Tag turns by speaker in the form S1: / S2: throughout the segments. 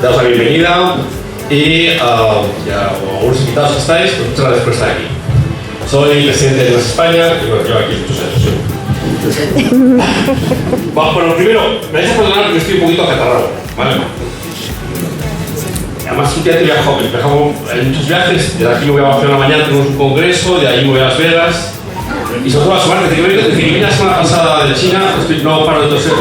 S1: daos la bienvenida y a algunos invitados que estáis, pues muchas gracias por estar aquí. Soy presidente de España y bueno, llevo aquí muchos años. Bueno, primero, me vais a perdonar que estoy un poquito acatarrado, ¿vale? Además, últimamente viajamos en muchos viajes. De aquí me voy a Barcelona mañana, tenemos un congreso, de ahí me voy a Las Vegas. Y sobre todo la semana que vine la semana pasada de China, no paro de toser.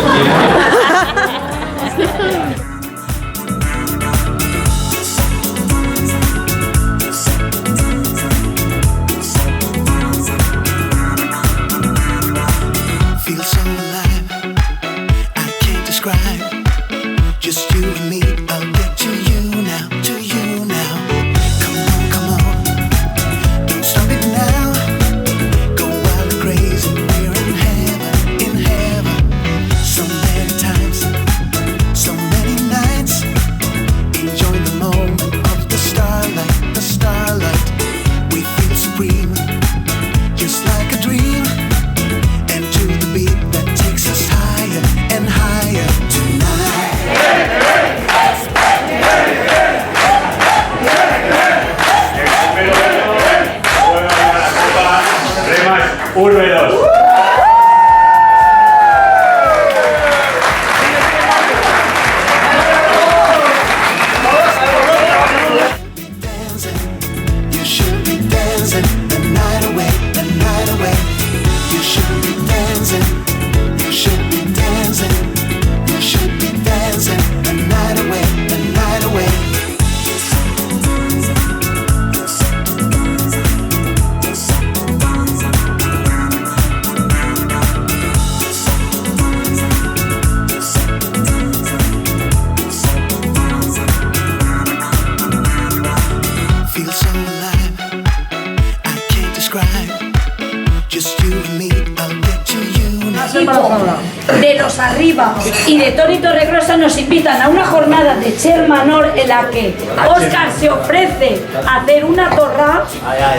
S2: De los arriba y de Toni Torregrosa nos invitan a una jornada de Chermanor en la que Óscar se ofrece a hacer una torra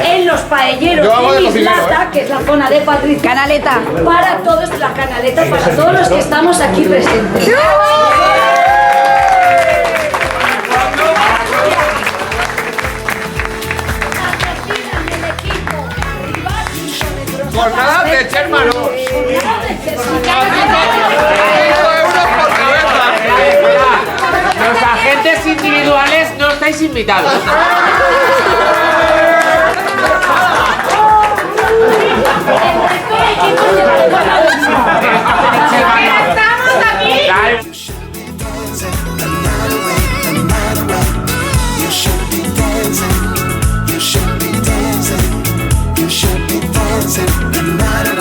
S2: en los paelleros de Mislata, que es la zona de Patricia.
S3: Canaleta.
S2: Para todos, la canaleta, para todos los que estamos aquí presentes.
S4: Jornada de Chermanor.
S5: Los agentes individuales no estáis invitados.
S3: ¡Estamos aquí!
S6: The night